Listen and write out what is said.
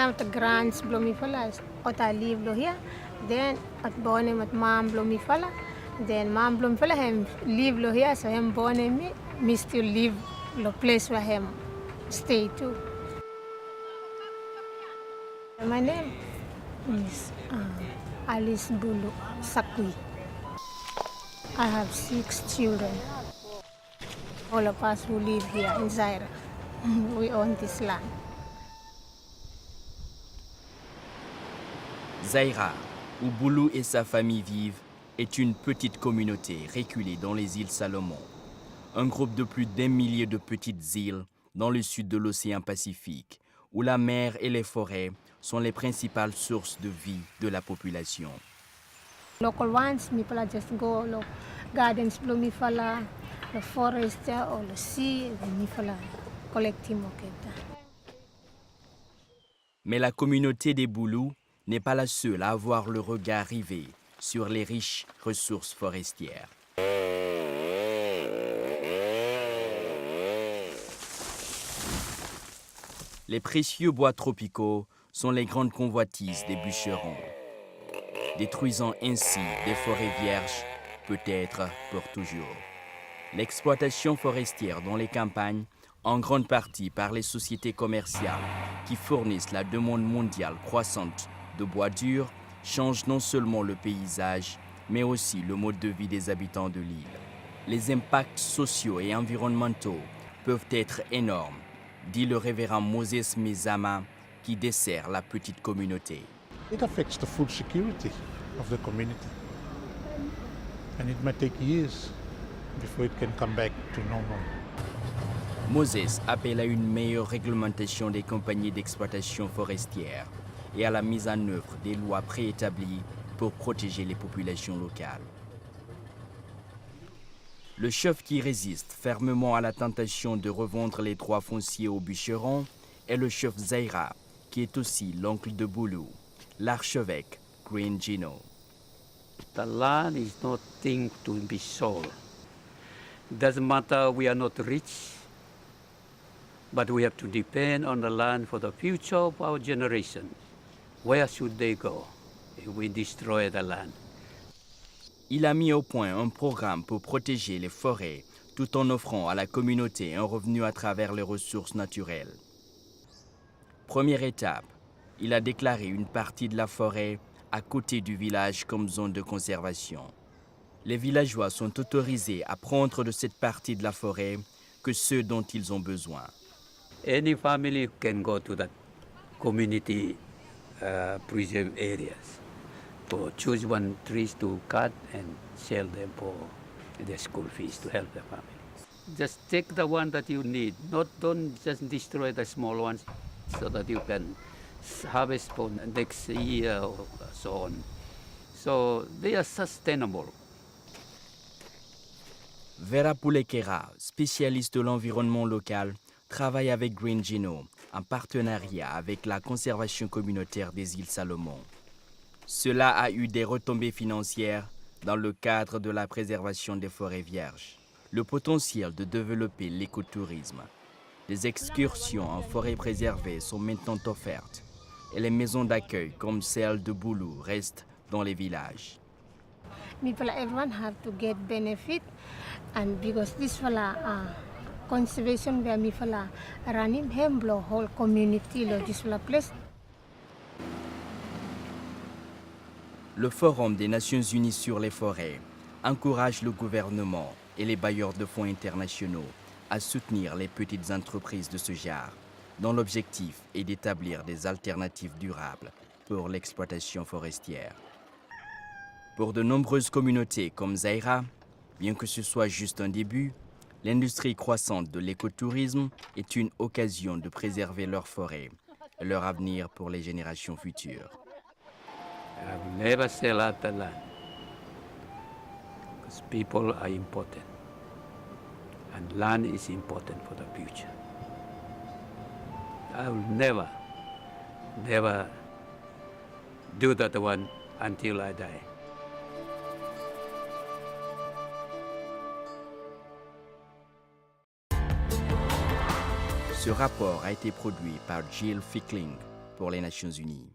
met de grans blomifala, ota live here. Then at born met mam blomifala. Then mam blomifala hem live here, so hem born me still live the place where hem stay too. My name is Alice Bulu Sakui. I have 6 children. All of us who live here in Zaire, we own this land. Zaira, où Boulou et sa famille vivent, est une petite communauté reculée dans les îles Salomon. Un groupe de plus d'1 millier de petites îles dans le sud de l'océan Pacifique, où la mer et les forêts sont les principales sources de vie de la population. Local ones, people just go to gardens, blomifala, the forest or the sea, blomifala, collecting moketa. Mais la communauté des Boulous n'est pas la seule à avoir le regard rivé sur les riches ressources forestières. Les précieux bois tropicaux sont les grandes convoitises des bûcherons, détruisant ainsi des forêts vierges, peut-être pour toujours. L'exploitation forestière dans les campagnes, en grande partie par les sociétés commerciales qui fournissent la demande mondiale croissante de bois dur, change non seulement le paysage, mais aussi le mode de vie des habitants de l'île. Les impacts sociaux et environnementaux peuvent être énormes, dit le révérend Moses Mizama, qui dessert la petite communauté. It affects the food security of the community. And it might take years before it can come back to normal. Moses appelle à une meilleure réglementation des compagnies d'exploitation forestière et à la mise en œuvre des lois préétablies pour protéger les populations locales. Le chef qui résiste fermement à la tentation de revendre les droits fonciers aux bûcherons est le chef Zaira, qui est aussi l'oncle de Boulou, l'archevêque Green Gino. The land is not thing to be sold. Doesn't matter we are not rich, but we have to depend on the land for the future of our generation. Where should they go if we destroy the land? Il a mis au point un programme pour protéger les forêts tout en offrant à la communauté un revenu à travers les ressources naturelles. Première étape, il a déclaré une partie de la forêt à côté du village comme zone de conservation. Les villageois sont autorisés à prendre de cette partie de la forêt que ceux dont ils ont besoin. Any family can go to that community preserve areas for choose one trees to cut and sell them for their school fees to help the family. Just take the one that you need. Don't just destroy the small ones so that you can harvest for next year or so on. So they are sustainable. Vera Pulekera, spécialiste de l'environnement local, travaille avec Green Gino en partenariat avec la conservation communautaire des îles Salomon. Cela a eu des retombées financières dans le cadre de la préservation des forêts vierges. Le potentiel de développer l'écotourisme. Des excursions en forêt préservée sont maintenant offertes et les maisons d'accueil comme celle de Boulou restent dans les villages. Everyone have to get benefit, and because this conservation where me fala running him blow whole community lo this place. Le Forum des Nations Unies sur les forêts encourage le gouvernement et les bailleurs de fonds internationaux à soutenir les petites entreprises de ce genre, dont l'objectif est d'établir des alternatives durables pour l'exploitation forestière. Pour de nombreuses communautés comme Zaira, bien que ce soit juste un début, l'industrie croissante de l'écotourisme est une occasion de préserver leurs forêts et leur avenir pour les générations futures. I will never sell out the land because people are important and land is important for the future. I will never do that one until I die. Ce rapport a été produit par Jill Fickling pour les Nations Unies.